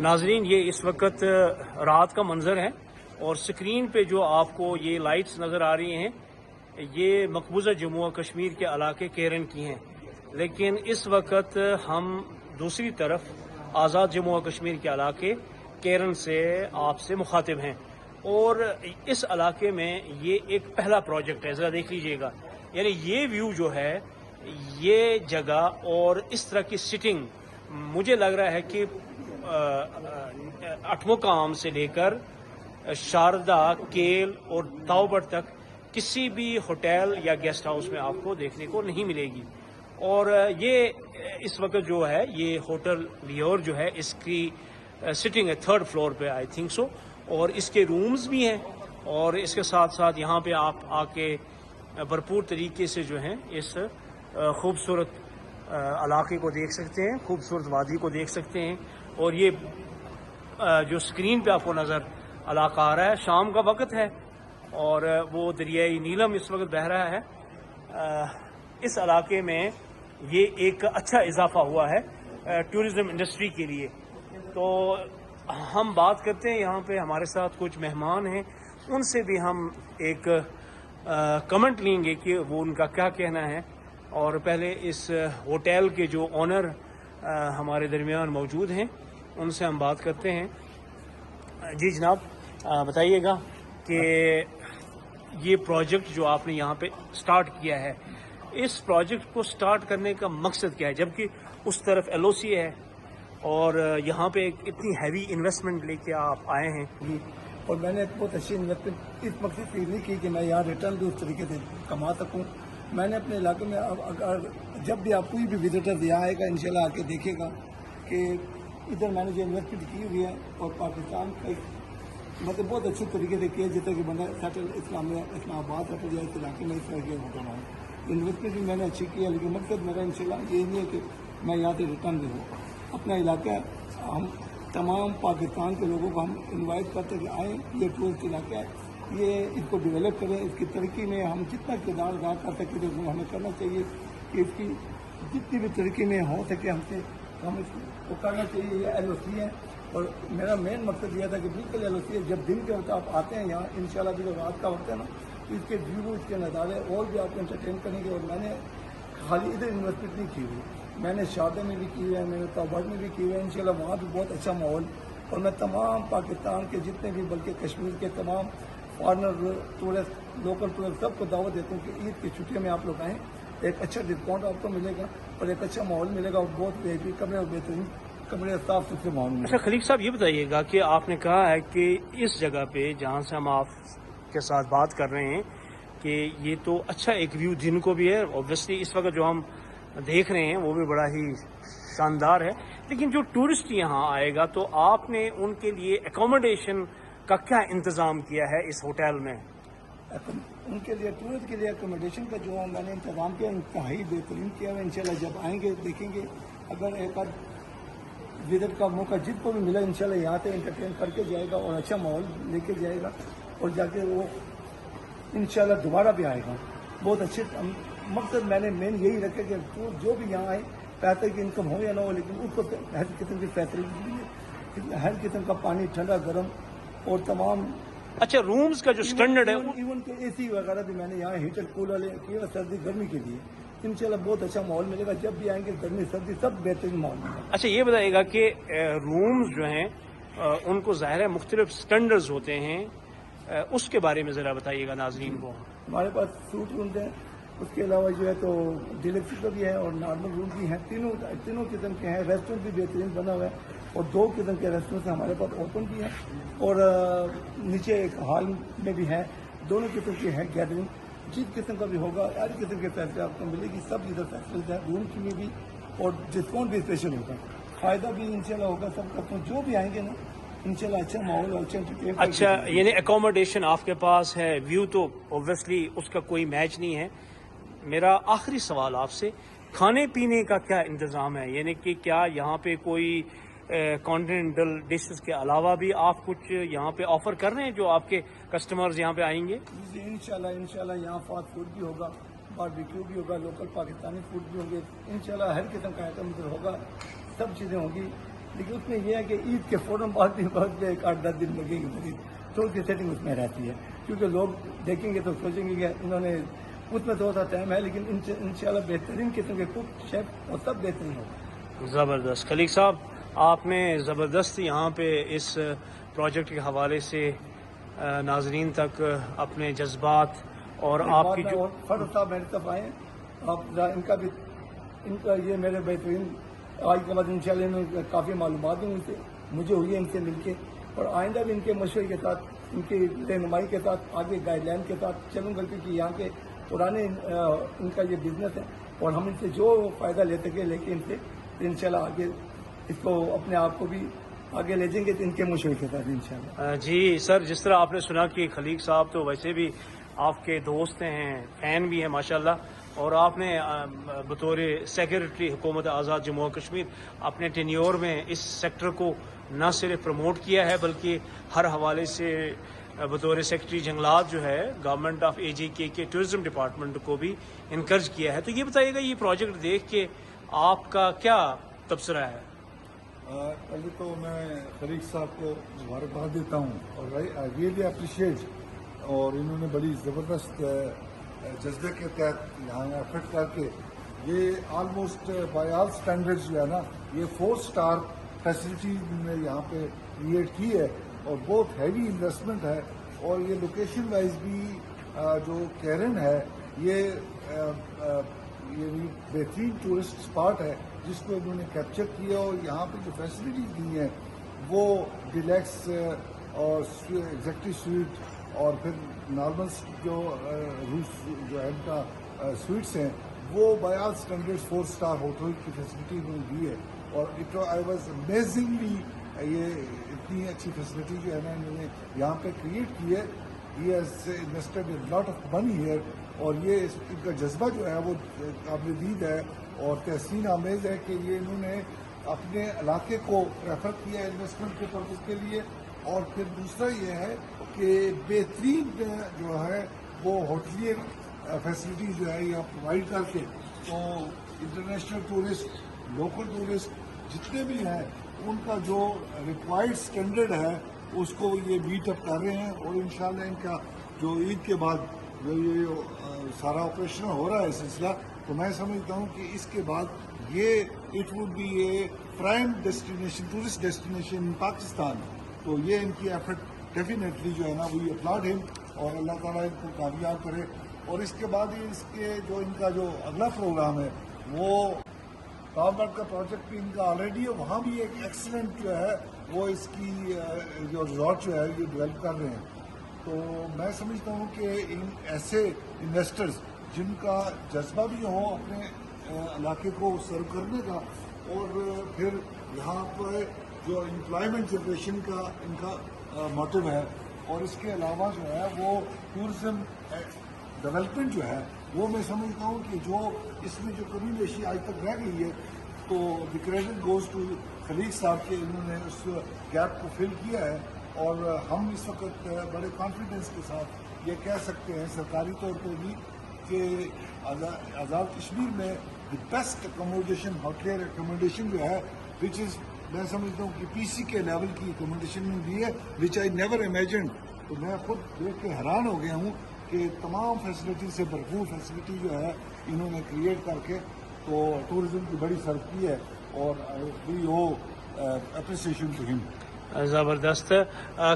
नाजरीन, ये इस वक्त रात का मंजर है और स्क्रीन पे जो आपको ये लाइट्स नज़र आ रही हैं ये मकबूजा जम्मू और कश्मीर के इलाके केरन की हैं, लेकिन इस वक्त हम दूसरी तरफ आज़ाद जम्मू और कश्मीर के इलाके केरन से आपसे मुखातिब हैं और इस इलाके में ये एक पहला प्रोजेक्ट है। ज़रा देख लीजिएगा, यानी ये व्यू जो है, ये जगह और इस तरह की सिटिंग, मुझे लग रहा है कि अठमुकाम से लेकर शारदा, केल और ताउबट तक किसी भी होटल या गेस्ट हाउस में आपको देखने को नहीं मिलेगी। और ये इस वक्त जो है ये होटल लियोर जो है, इसकी सिटिंग है 3rd फ्लोर पे, आई थिंक सो, और इसके रूम्स भी हैं और इसके साथ साथ यहाँ पे आप आके भरपूर तरीके से जो है इस खूबसूरत इलाके को देख सकते हैं, खूबसूरत वादी को देख सकते हैं। और ये जो स्क्रीन पे आपको नज़र इलाका आ रहा है, शाम का वक्त है और वो दरियाई नीलम इस वक्त बह रहा है। इस इलाके में ये एक अच्छा इजाफा हुआ है टूरिज़म इंडस्ट्री के लिए। तो हम बात करते हैं, यहाँ पे हमारे साथ कुछ मेहमान हैं, उनसे भी हम एक कमेंट लेंगे कि वो उनका क्या कहना है। और पहले इस होटल के जो ऑनर हमारे दरमियान मौजूद हैं उनसे हम बात करते हैं। जी जनाब, बताइएगा कि ये प्रोजेक्ट जो आपने यहाँ पे स्टार्ट किया है, इस प्रोजेक्ट को स्टार्ट करने का मकसद क्या है, जबकि उस तरफ LOC है और यहाँ पे इतनी हैवी इन्वेस्टमेंट लेके आप आए हैं। जी, और मैंने बहुत अच्छी इन्वेस्टमेंट इस मकसद से नहीं की कि मैं यहाँ रिटर्न भी उस तरीके से कमा सकूँ। मैंने अपने इलाके में अब अगर जब भी आप कोई भी विजिटर यहाँ आएगा इंशाल्लाह आके देखेगा कि इधर मैंने जो इन्वेस्टमेंट की हुई है और पाकिस्तान का मतलब बहुत अच्छे तरीके से किया, जितना कि बंदा सेटल इस्लामाबाद सेटल या इस इलाके में इस तरह के होटल है। इन्वेस्टमेंट भी मैंने अच्छी की है, लेकिन मकसद मेरा इंशाल्लाह ये नहीं है कि मैं यहाँ से रिटर्न भी हूँ। अपना इलाका हम तमाम पाकिस्तान के लोगों को हम इन्वाइट करते कि आएँ, ये टूरिस्ट इलाका है, ये इसको डेवलप करें, इसकी तरक्की में हम जितना किरदार अदा कर सकें तो हमें करना चाहिए कि इसकी जितनी भी तरक्की में हो सके हमसे हम इसको करना चाहिए। ये LOC है और मेरा मेन मकसद यह था कि बिल्कुल LOC है। जब दिन के वक्त आप आते हैं यहाँ इंशाल्लाह भी, रात का वक्त है ना, तो इसके व्यू, इसके नज़ारे और भी आपको एंटरटेन करेंगे। और मैंने खाली इधर इन्वेस्टमेंट नहीं की हुई, मैंने शारदा में भी की हुई है, मैंने ताउबट में भी की हुई है। इंशाल्लाह वहाँ भी बहुत अच्छा माहौल, और मैं तमाम पाकिस्तान के जितने भी बल्कि कश्मीर के तमाम फॉरनर टूरिस्ट, लोकल टूरिस्ट सबको दावत देता हूँ कि ईद की छुट्टियों में आप लोग आएँ, एक अच्छा डिस्काउंट आपको मिलेगा और एक अच्छा माहौल मिलेगा और बहुत VIP कमरे और बेहतरीन कमरे, साफ सुथरे माहौल में। अच्छा खलीक साहब, ये बताइएगा कि आपने कहा है कि इस जगह पे जहाँ से हम आपके साथ बात कर रहे हैं कि ये तो अच्छा एक व्यू दिन को भी है, ऑब्वियसली इस वक्त जो हम देख रहे हैं वो भी बड़ा ही शानदार है, लेकिन जो टूरिस्ट यहाँ आएगा तो आपने उनके लिए एकोमोडेशन का क्या इंतज़ाम किया है इस होटल में? उनके लिए टूरिस्ट के लिए एकोमोडेशन का जो मैंने इंतज़ाम किया इंतहाई बेहतरीन किया है। इंशाल्लाह जब आएंगे देखेंगे, अगर एक आध विजिट का मौका जिसको भी मिला इंशाल्लाह यहाँ से एंटरटेन करके जाएगा और अच्छा माहौल लेके जाएगा और जाके वो इंशाल्लाह दोबारा भी आएगा। बहुत अच्छे मकसद मैंने मेन यही रखा कि जो भी यहाँ आए, पैसे की इनकम हो या ना हो, लेकिन उसको हर किस्म की फैसिलिटी मिले, हर किस्म का पानी ठंडा गर्म और तमाम। अच्छा, रूम्स का जो स्टैंडर्ड है, इवन के AC वगैरह भी मैंने यहाँ हीटर कूलर वाले किए, सर्दी गर्मी के लिए इंशाल्लाह बहुत अच्छा माहौल मिलेगा। जब भी आएंगे गर्मी सर्दी सब बेहतरीन माहौल मिलेगा। अच्छा ये बताइएगा कि रूम्स जो हैं उनको ज़ाहिर है मुख्तलिफ स्टैंडर्ड्स होते हैं, उसके बारे में ज़रा बताइएगा नाजरीन को। हमारे पास सूट रूम्स हैं, उसके अलावा जो है तो डिलक्स का भी है और नॉर्मल रूम भी हैं, तीनों किस्म के हैं। रेस्टोरेंट भी बेहतरीन बना हुआ है और 2 किस्म के रेस्टोरेंट हमारे पास ओपन भी हैं और नीचे एक हॉल में भी है। दोनों किस्म की है गैदरिंग, जिस किस्म का भी होगा हर किस्म के फैसले आपको मिलेगी, सब इधर फैसिलिटी है। रूम के लिए भी और डिस्काउंट भी स्पेशल होगा, फ़ायदा भी इंशाल्लाह होगा सबका। तो जो भी आएंगे ना इंशाल्लाह अच्छा माहौल और अच्छा। अच्छा, यानी एकोमोडेशन आपके पास है, व्यू तो ऑब्वियसली उसका कोई मैच नहीं है। मेरा आखिरी सवाल आपसे, खाने पीने का क्या इंतज़ाम है, यानी कि क्या यहाँ पे कोई कॉन्टिनेंटल डिशेस के अलावा भी आप कुछ यहाँ पे ऑफर कर रहे हैं जो आपके कस्टमर्स यहाँ पे आएंगे? इंशाल्लाह यहाँ फास्ट फूड भी होगा, बारबेक्यू भी होगा, लोकल पाकिस्तानी फूड भी होंगे, इंशाल्लाह हर किस्म का आइटम इधर होगा, सब चीज़ें होंगी। لیکن اس میں یہ ہے کہ عید کے فوراً بعد بھی ایک 8-10 دن لگے گی مزید، تو اس کی سیٹنگ اس میں رہتی ہے، کیونکہ لوگ دیکھیں گے تو سوچیں گے کہ انہوں نے اس میں تھوڑا سا ٹائم ہے، لیکن انشاءاللہ بہترین قسم کے کوک شیف اور سب بہترین ہوگا۔ زبردست خلیق صاحب، آپ نے زبردست یہاں پہ اس پروجیکٹ کے حوالے سے ناظرین تک اپنے جذبات اور آپ کی جو فرد صاحب میری طرف آئے ہیں، آپ ذرا ان کا یہ میرے بہترین آج کے بعد انشاءاللہ انہوں نے کافی معلومات ہیں ان سے مجھے ہوئی ہے ان سے مل کے، اور آئندہ بھی ان کے مشورے کے ساتھ، ان کی رہنمائی کے ساتھ، آگے گائیڈ لائن کے ساتھ چلوں گا، کیونکہ یہاں کے پرانے ان کا یہ بزنس ہے اور ہم ان سے جو فائدہ لے سکے لے کے ان سے انشاءاللہ آگے اس کو اپنے آپ کو بھی آگے لے جائیں گے تو ان کے مشورے کے ساتھ انشاءاللہ۔ جی سر، جس طرح آپ نے سنا کہ خلیق صاحب تو ویسے بھی آپ کے دوست ہیں، فین بھی ہیں ماشاءاللہ، اور آپ نے بطور سیکرٹری حکومت آزاد جموں و کشمیر اپنے ٹینیور میں اس سیکٹر کو نہ صرف پروموٹ کیا ہے بلکہ ہر حوالے سے بطور سیکرٹری جنگلات جو ہے گورنمنٹ آف اے جے کے ٹورزم ڈپارٹمنٹ کو بھی انکریج کیا ہے۔ تو یہ بتائیے گا، یہ پروجیکٹ دیکھ کے آپ کا کیا تبصرہ ہے؟ پہلے تو میں خلیق صاحب کو مبارکباد دیتا ہوں اور آئی ریئلی اپریشیٹ، اور انہوں نے بڑی زبردست جذبے کے تحت یہاں ایفرٹ کر کے یہ آلموسٹ بائی آل اسٹینڈرڈ جو ہے نا، یہ 4 اسٹار فیسلٹی نے یہاں پہ کریٹ کی ہے، اور بہت ہیوی انویسٹمنٹ ہے، اور یہ لوکیشن وائز بھی جو کیرن ہے یہ بہترین ٹورسٹ اسپاٹ ہے جس کو انہوں نے کیپچر کیا، اور یہاں پہ جو فیسلٹیز دی ہیں وہ ڈیلیکس اور ایگزیکٹو سویٹ اور پھر نارمل جو روس جو ہے ان کا سویٹس ہیں وہ by all standard 4 star hotel کی فیسلٹی انہوں نے دی ہے، اور آئی واز امیزنگلی یہ اتنی اچھی فیسلٹی جو ہے نا انہوں نے یہاں پہ کریٹ کی ہے۔ He has invested a lot of money here, اور یہ ان کا جذبہ جو ہے وہ قابل دید ہے اور تحسین آمیز ہے کہ یہ انہوں نے اپنے علاقے کو پریفر کیا انویسٹمنٹ کے پرپز کے لیے، اور پھر دوسرا یہ ہے کہ بہترین جو ہے وہ ہوٹلیئر فیسلٹی جو ہے یہاں پرووائڈ کر کے، تو انٹرنیشنل ٹورسٹ، لوکل ٹورسٹ جتنے بھی ہیں ان کا جو ریکوائرڈ اسٹینڈرڈ ہے اس کو یہ میٹ اپ کر رہے ہیں، اور انشاءاللہ ان کا جو عید کے بعد جو یہ سارا آپریشن ہو رہا ہے سلسلہ، تو میں سمجھتا ہوں کہ اس کے بعد یہ it would be a prime destination, tourist destination in Pakistan, تو یہ ان کی ایفرٹ ڈیفینیٹلی جو ہے نا وی اپلاڈ ہم، اور اللہ تعالیٰ ان کو کامیاب کرے۔ اور اس کے بعد ہی اس کے جو ان کا جو اگلا پروگرام ہے وہ کاوبرڈ کا پروجیکٹ بھی ان کا آلریڈی ہے، وہاں بھی ایک ایکسلنٹ جو ہے وہ اس کی جو ریزورٹ جو ہے یہ ڈیولپ کر رہے ہیں۔ تو میں سمجھتا ہوں کہ ان ایسے انویسٹرز جن کا جذبہ بھی ہو اپنے علاقے کو سرو کرنے کا، اور پھر یہاں پر جو امپلائمنٹ جنریشن کا ان کا موٹو ہے، اور اس کے علاوہ جو ہے وہ ٹورزم ڈیولپمنٹ جو ہے وہ میں سمجھتا ہوں کہ جو اس میں جو کمی بیشی آج تک رہ گئی ہے، تو the credit goes to Khaliq صاحب کے انہوں نے اس گیپ کو فل کیا ہے، اور ہم اس وقت بڑے کانفیڈنس کے ساتھ یہ کہہ سکتے ہیں سرکاری طور پہ بھی کہ آزاد کشمیر میں دی بیسٹ اکوموڈیشن، ہوٹلیئر اکوموڈیشن جو ہے وچ از، میں سمجھتا ہوں کہ پی سی کے لیول کی اکوموڈیشن میں دی ہے، وچ آئی نیور امیجنڈ۔ تو میں خود دیکھ کے حیران ہو گیا ہوں کہ تمام فیسلٹی سے بھرپور فیسلٹی جو ہے انہوں نے کریٹ کر کے تو ٹورزم کی بڑی سرف کی ہے، اور وی او اپریسیشن ٹو ہم۔ زبردست۔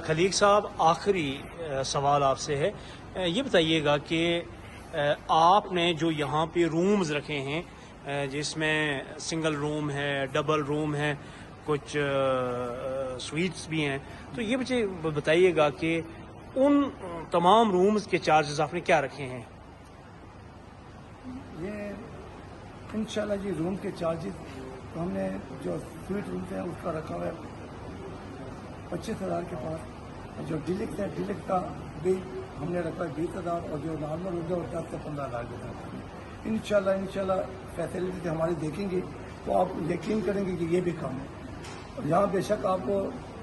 خلیق صاحب، آخری سوال آپ سے ہے، یہ بتائیے گا کہ آپ نے جو یہاں پہ رومز رکھے ہیں جس میں سنگل روم ہے، ڈبل روم ہے، کچھ سویٹس بھی ہیں، تو یہ مجھے بتائیے گا کہ ان تمام رومز کے چارجز آپ نے کیا رکھے ہیں؟ یہ انشاءاللہ جی روم کے چارجز تو ہم نے جو سویٹ رومز ہیں اس کا رکھا ہوا ہے 25,000 کے پاس، اور جو ڈیلکس ہے ڈیلکس کا بھی ہم نے رکھا ہے 20,000، اور جو نارمل روم ہے وہ 10 سے 15,000 کے ساتھ۔ انشاءاللہ فیسلٹی ہماری دیکھیں گے تو آپ یقین کریں گے کہ یہ بھی کم ہے، اور یہاں بے شک آپ کو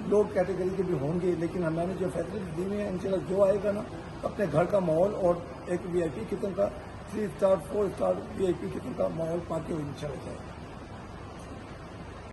لوگ کیٹیگری کے بھی ہوں گے، لیکن ہم نے جو فیسلٹی دی ہوئی ہے انشاءاللہ جو آئے گا نا اپنے گھر کا ماحول اور ایک وی آئی پی قسم کا 3 اسٹار 4 اسٹار وی آئی پی قسم کا ماحول پا کے انشاءاللہ جائے۔